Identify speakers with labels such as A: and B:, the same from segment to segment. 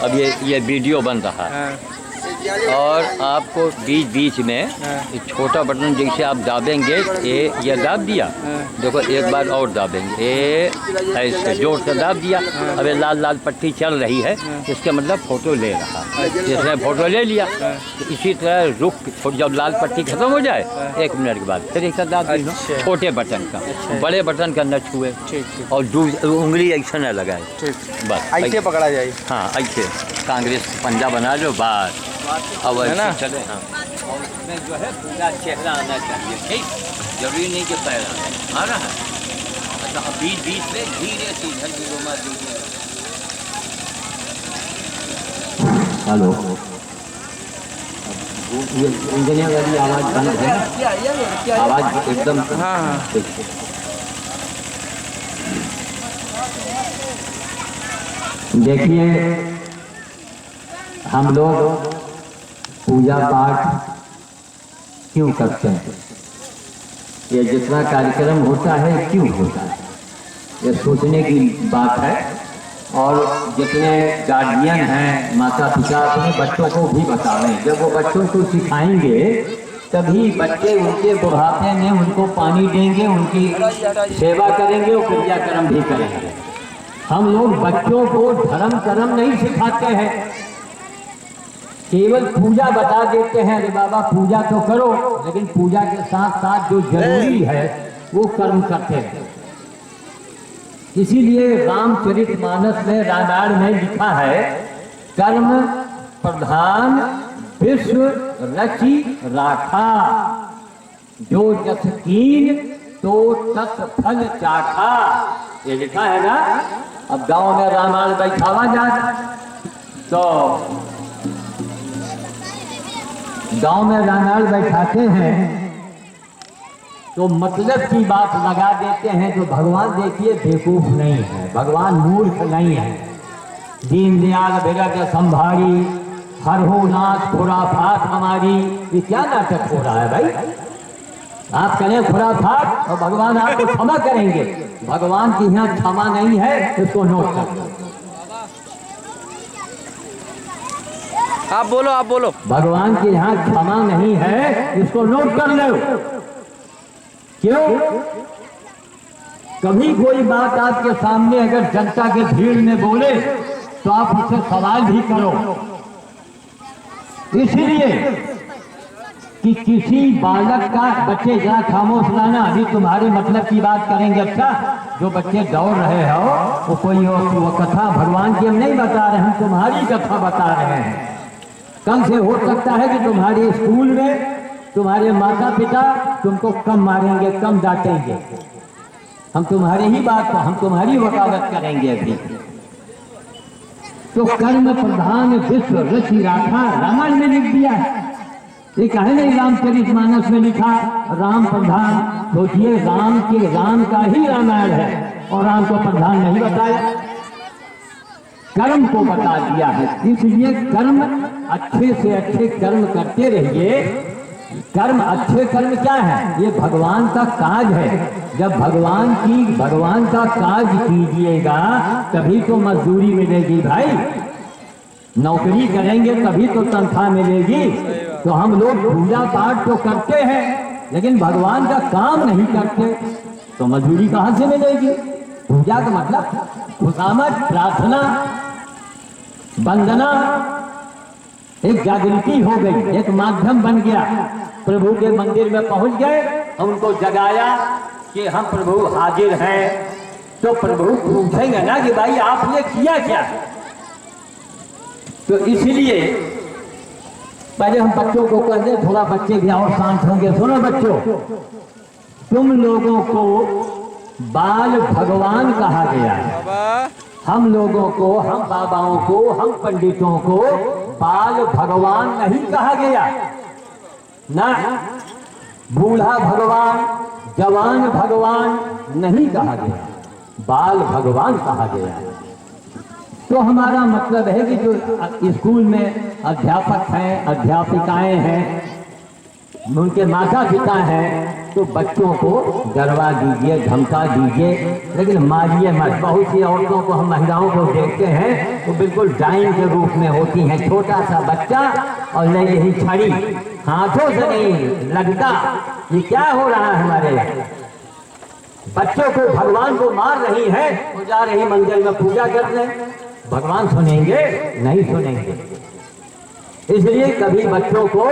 A: अब ये वीडियो बन रहा है और आपको बीच बीच में एक छोटा बटन जैसे आप दाबेंगे, ये दाब दिया, देखो एक बार और दाबेंगे, ऐसे जोर से दाब दिया। अब ये लाल लाल पट्टी चल रही है, इसका मतलब फ़ोटो ले रहा है। जिसने फ़ोटो ले लिया तो इसी तरह रुक, जब लाल पट्टी खत्म हो जाए 1 मिनट के बाद फिर एक दाब दी, छोटे बटन का। बड़े बटन का न छुए और उंगली ऐसा न लगाए, बस
B: ऐसे पकड़ा जाए।
A: हाँ ऐसे कांग्रेस पंजा बना लो बात, अब ऐसे चले। हाँ, और इसमें जो है पूरा चेहरा आना चाहिए, ठीक, जरूरी नहीं कि पैर आ रहा है। अच्छा, अब बीच बीच में धीरे से इधर भी घुमा दीजिए। हेलो, ये इंजीनियर वाली आवाज़ बंद है, आवाज़ एकदम। हाँ ठीक है। देखिए, हम लोग पूजा पाठ क्यों करते हैं, ये जितना कार्यक्रम होता है क्यों होता है, ये सोचने की बात है। और जितने गार्जियन हैं, माता पिता, अपने बच्चों को भी बताएं। जब वो बच्चों को सिखाएंगे तभी बच्चे उनके बुढ़ापे में उनको पानी देंगे, उनकी सेवा करेंगे और क्रियाक्रम भी करेंगे। हम लोग बच्चों को धर्म कर्म नहीं सिखाते हैं, केवल पूजा बता देते हैं, अरे बाबा पूजा तो करो, लेकिन पूजा के साथ साथ जो जरूरी है वो कर्म करते हैं। इसीलिए रामचरितमानस में, रामायण में लिखा है, कर्म प्रधान विश्व रचि राखा, जो जस कीन तो तस फल चाखा, ये लिखा है ना। अब गांव में रामायण बैठावा जाए तो गांव में रामायण बैठाते हैं तो मतलब की बात लगा देते हैं। तो भगवान देखिए बेवकूफ नहीं है, भगवान मूर्ख नहीं है। दीनदयाल बिरज संभारी, हर हो नाथ खुराफात हमारी, ये क्या नाटक हो रहा है भाई। आप करें खुराफात और भगवान आपको क्षमा करेंगे, भगवान की यहाँ क्षमा नहीं है, इसको नोट कर लो।
B: आप बोलो।
A: भगवान के यहाँ क्षमा नहीं है, इसको नोट कर लो। क्यों? कभी कोई बात आपके सामने अगर जनता के भीड़ में बोले तो आप उससे सवाल भी करो, इसलिए कि किसी बालक का, बच्चे जरा खामोश रहना, अभी तुम्हारे मतलब की बात करेंगे। अच्छा, जो बच्चे दौड़ रहे हो वो कोई वो कथा भगवान की हम नहीं बता रहे, हम तुम्हारी कथा बता रहे हैं। कम से हो सकता है कि तुम्हारे स्कूल में तुम्हारे माता पिता तुमको कम मारेंगे, कम डांटेंगे, हम तुम्हारी ही बात, हम तुम्हारी वकालत करेंगे अभी। तो कर्म प्रधान विश्व रचि राखा, रामायण में लिख दिया है। ये कहे नहीं रामचरितमानस में लिखा राम प्रधान, सोचिए राम का ही रामायण है और राम को प्रधान नहीं बताया, कर्म को बता दिया है। इसलिए कर्म अच्छे से अच्छे कर्म करते रहिए। कर्म, अच्छे कर्म क्या है? ये भगवान का काज है। जब भगवान का काज कीजिएगा तभी तो मजदूरी मिलेगी भाई, नौकरी करेंगे तभी तो तनख्वाह मिलेगी। तो हम लोग पूजा पाठ तो करते हैं लेकिन भगवान का काम नहीं करते तो मजदूरी कहाँ से मिलेगी। पूजा का मतलब खुशामद, प्रार्थना, वंदना, एक जागृति हो गई, एक माध्यम बन गया। प्रभु के मंदिर में पहुंच गए, उनको जगाया कि हम प्रभु हाजिर हैं, तो प्रभु पूछेंगे ना कि भाई आपने किया क्या। तो इसलिए पहले हम बच्चों को कहते, थोड़ा बच्चे भी और शांत होंगे। सुनो बच्चों, तुम लोगों को बाल भगवान कहा गया है। हम लोगों को, हम बाबाओं को, हम पंडितों को बाल भगवान नहीं कहा गया ना, बूढ़ा भगवान, जवान भगवान नहीं कहा गया, बाल भगवान कहा गया। तो हमारा मतलब है कि जो स्कूल में अध्यापक हैं, अध्यापिकाएं हैं, उनके माता पिता हैं, तो बच्चों को डरवा दीजिए, धमका दीजिए, लेकिन मारिए मत। बहुत सी औरतों को, हम महिलाओं को देखते हैं तो बिल्कुल डाइन के रूप में होती हैं। छोटा सा बच्चा और ले यही छड़ी, हाथों से नहीं लगता। ये क्या हो रहा है हमारे यहाँ? बच्चों को, भगवान को मार रही है, वो जा रही मंदिर में पूजा करने। भगवान सुनेंगे? नहीं सुनेंगे। इसलिए कभी बच्चों को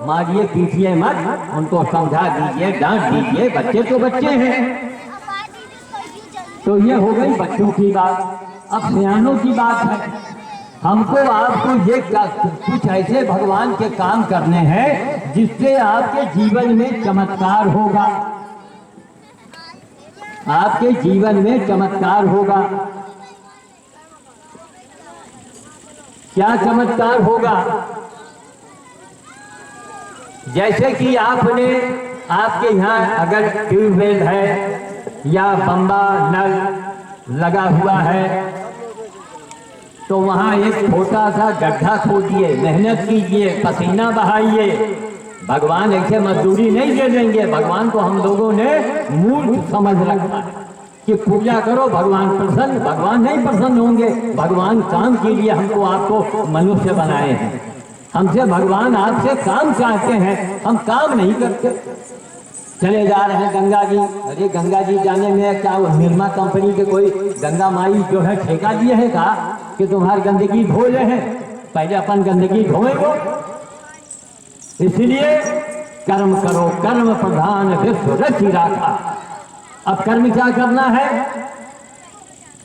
A: मारिए पीटिए मत, उनको समझा दीजिए, डांट दीजिए। बच्चे तो बच्चे हैं। तो ये हो गई बच्चों की बात। अब सियानों की बात है। हमको आपको ये कुछ ऐसे भगवान के काम करने हैं जिससे आपके जीवन में चमत्कार होगा, आपके जीवन में चमत्कार होगा। क्या चमत्कार होगा? जैसे कि आपने, आपके यहाँ अगर ट्यूबवेल है या बम्बा नल लगा हुआ है तो वहाँ एक छोटा सा गड्ढा खोदिए, मेहनत कीजिए, पसीना बहाइए। भगवान ऐसे मजदूरी नहीं दे देंगे। भगवान को हम लोगों ने मूर्ख समझ रखा है कि पूजा करो, भगवान प्रसन्न। भगवान नहीं प्रसन्न होंगे। भगवान काम के लिए हमको आपको मनुष्य बनाए हैं। हमसे भगवान आपसे काम चाहते हैं, हम काम नहीं करते। चले जा रहे हैं गंगा जी। अरे गंगा जी जाने में क्या वो निर्मा कंपनी के कोई गंगा माई जो है ठेका दिए है का कि तुम्हारी गंदगी धो ले हैं? पहले अपन गंदगी धोएंगे। इसलिए कर्म करो, कर्म प्रधान विश्व रचि राखा। अब कर्म क्या करना है?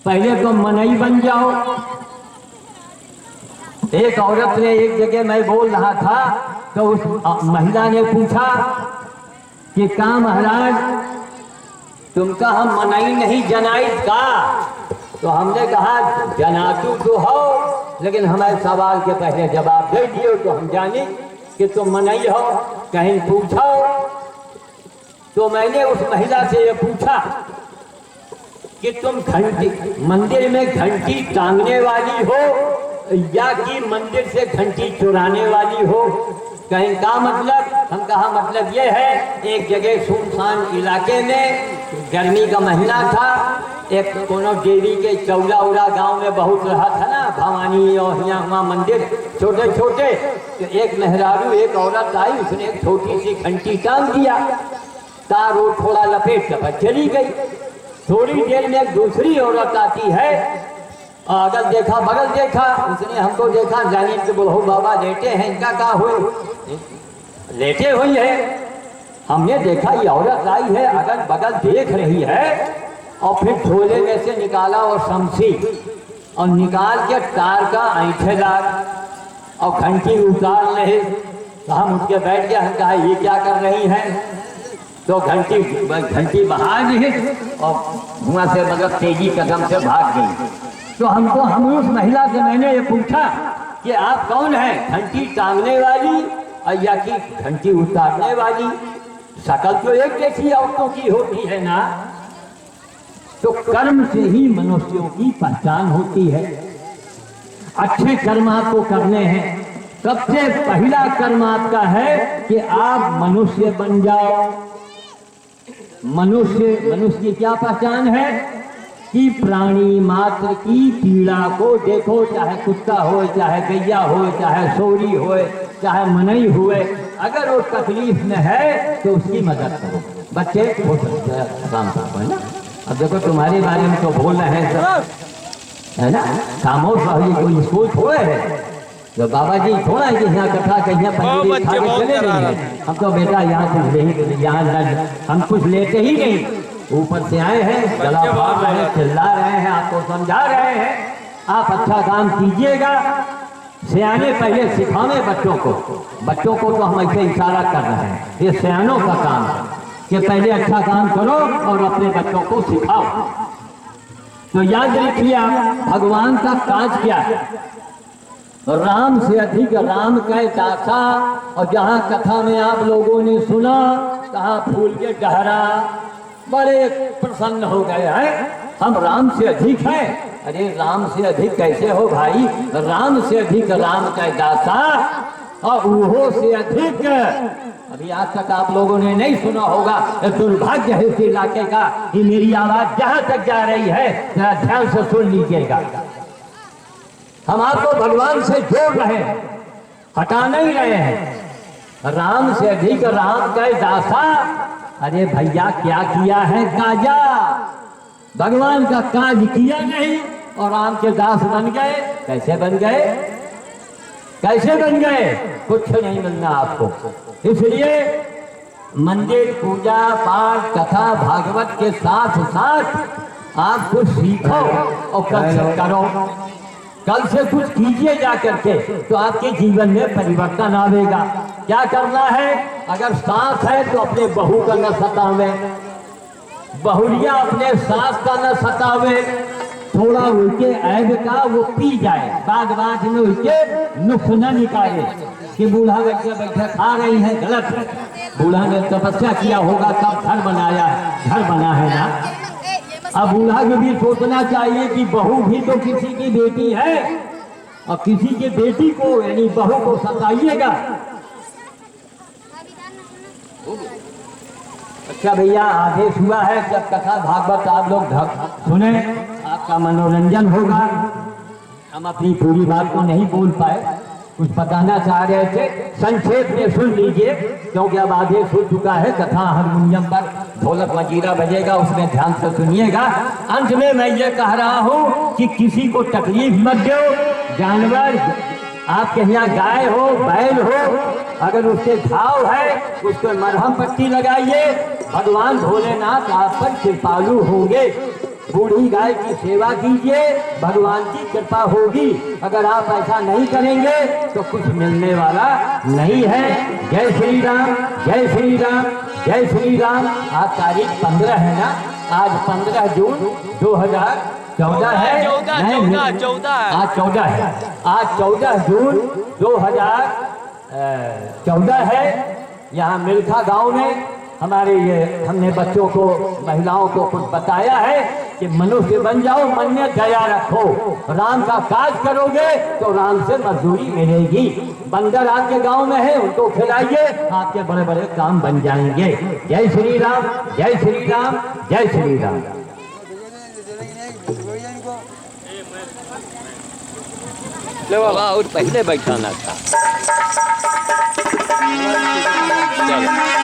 A: पहले तो मनई बन जाओ। एक औरत ने, एक जगह मैं बोल रहा था तो उस महिला ने पूछा कि का महाराज तुमका हम मनई नहीं जनाइत का? तो हमने कहा जनातू तो हो, लेकिन हमारे सवाल के पहले जवाब दे दियो तो हम जाने कि तुम मनई हो। कहीं पूछो तो मैंने उस महिला से ये पूछा कि तुम घंटी, मंदिर में घंटी टांगने वाली हो या कि मंदिर से घंटी चुराने वाली हो? कहीं का मतलब? हम कहा मतलब ये है, एक जगह सुनसान इलाके में गर्मी का महीना था, एक कोनो देवी के चौला उड़ा गांव में बहुत रहा था ना, भवानी और यहाँ वहाँ मंदिर छोटे छोटे। तो एक मेहरारू, एक औरत आई, उसने एक छोटी सी घंटी टांग दिया, तार वो थोड़ा लपेट कर चली गई। थोड़ी देर में एक दूसरी औरत आती है, अगल देखा बगल देखा, उसने हमको देखा, जाने के बोलो बाबा लेटे हैं, इनका क्या हुए? लेटे हुई है। हमने देखा ये औरत आई है, अगल बगल देख रही है और फिर झोले में से निकाला और शमशी और निकाल के तार का ऐंठेदार और घंटी उतार रहे। तो हम उसके बैठ गए, हम कहा ये क्या कर रही हैं? तो घंटी बहा दी और धुआं से मगर तेजी कदम से भाग गई। तो हमको, हम उस महिला से मैंने ये पूछा कि आप कौन हैं, घंटी टांगने वाली या कि घंटी उतारने वाली? शकल तो एक जैसी औरतों की होती है ना। तो कर्म से ही मनुष्यों की पहचान होती है। अच्छे कर्म आपको करने हैं। सबसे पहला कर्म आपका है कि आप मनुष्य बन जाओ। मनुष्य की क्या पहचान है कि प्राणी मात्र की पीड़ा को देखो, चाहे कुत्ता हो, चाहे गैया हो, चाहे सोरी हो, चाहे मनई हुए, अगर वो तकलीफ में है तो उसकी मदद करो। बच्चे हो सकते हैं काम करते हैं ना। अब देखो तुम्हारे बारे में तो बोल रहे हैं सब, है ना? खामोश रहिए, कोई स्कूल थोड़े है तो बाबा जी थोड़ा है कि यहाँ कथा कहीं पंजीरी खा के चले नहीं है। हम तो बेटा यहाँ कुछ नहीं, यहाँ हम कुछ लेते ही नहीं, ऊपर से आए हैं, गला फाड़ रहे हैं, चिल्ला रहे हैं, आपको समझा रहे हैं। आप अच्छा काम कीजिएगा। सियाने पहले सिखावे बच्चों को तो हम ऐसे इशारा कर रहे हैं, ये सियानों का काम है कि पहले अच्छा काम करो और अपने बच्चों को सिखाओ। तो याद रखिए आप, भगवान का काज क्या है? राम से अधिक राम का दासा। और जहाँ कथा में आप लोगों ने सुना, कहा फूल के डहरा, बड़े प्रसन्न हो गए हैं, हम राम से अधिक हैं। अरे राम से अधिक कैसे हो भाई? राम से अधिक राम का दासा और वो से अधिक। अभी आज तक आप लोगों ने नहीं सुना होगा, दुर्भाग्य है इस इलाके का कि मेरी आवाज जहां तक जा रही है जरा ध्यान से सुन लीजिएगा। हम आपको भगवान से जोड़ रहे हैं, हटा नहीं रहे हैं। राम से अधिक राम का दासा। अरे भैया क्या किया है काजा, भगवान का काज किया नहीं और राम के दास बन गए। कैसे बन गए, कैसे बन गए? कुछ नहीं मिलना आपको। इसलिए मंदिर, पूजा पाठ, कथा भागवत के साथ साथ आप कुछ सीखो और कल से करो, कल से कुछ कीजिए जा करके, तो आपके जीवन में परिवर्तन आएगा। क्या करना है? अगर सास है तो अपने बहू का न सतावे, बहुरिया अपने सास का न सतावे, थोड़ा उनके ऐब का वो पी जाए, बाद में उनके नुक्स न निकाले कि बूढ़ा व्यक्ति बैठे खा रही है, गलत है। बूढ़ा ने तपस्या किया होगा तब घर बनाया है, घर बना है ना। अब बूढ़ा को भी सोचना चाहिए कि बहू भी तो किसी की बेटी है और किसी के बेटी को यानी बहू को सताइएगा। अच्छा भैया, आदेश हुआ है जब कथा भागवत आप लोग सुने, आपका मनोरंजन होगा। हम अपनी पूरी बात को नहीं बोल पाए, कुछ बताना चाह रहे थे, संक्षेप में सुन लीजिए क्योंकि अब आदेश हो चुका है। कथा हारमोनियम पर ढोलक मजीरा बजेगा, उसमें ध्यान से सुनिएगा। अंत में मैं ये कह रहा हूँ कि किसी को तकलीफ मत दो। जानवर आपके यहाँ गाय हो, बैल हो, अगर उसके घाव है उसको मरहम पट्टी लगाइए, भगवान भोलेनाथ आप पर कृपालु होंगे। बूढ़ी गाय की सेवा कीजिए, भगवान की कृपा होगी। अगर आप ऐसा नहीं करेंगे तो कुछ मिलने वाला नहीं है। जय श्री राम, जय श्री राम, जय श्री राम। आज तारीख 15 है ना, आज 15 जून 2014 है। आज 14 है, आज 14 जून 2014 है। यहाँ मिल्खा गांव में हमारे ये हमने बच्चों को, महिलाओं को कुछ बताया है कि मनुष्य बन जाओ, मन में दया रखो, राम का काज करोगे तो राम से मजदूरी मिलेगी। बंदर आपके गांव में है, उनको खिलाइए, आपके बड़े बड़े काम बन जाएंगे। जय श्री राम, जय श्री राम, जय श्री राम।
B: ले बाबा, और पहले बैठाना था।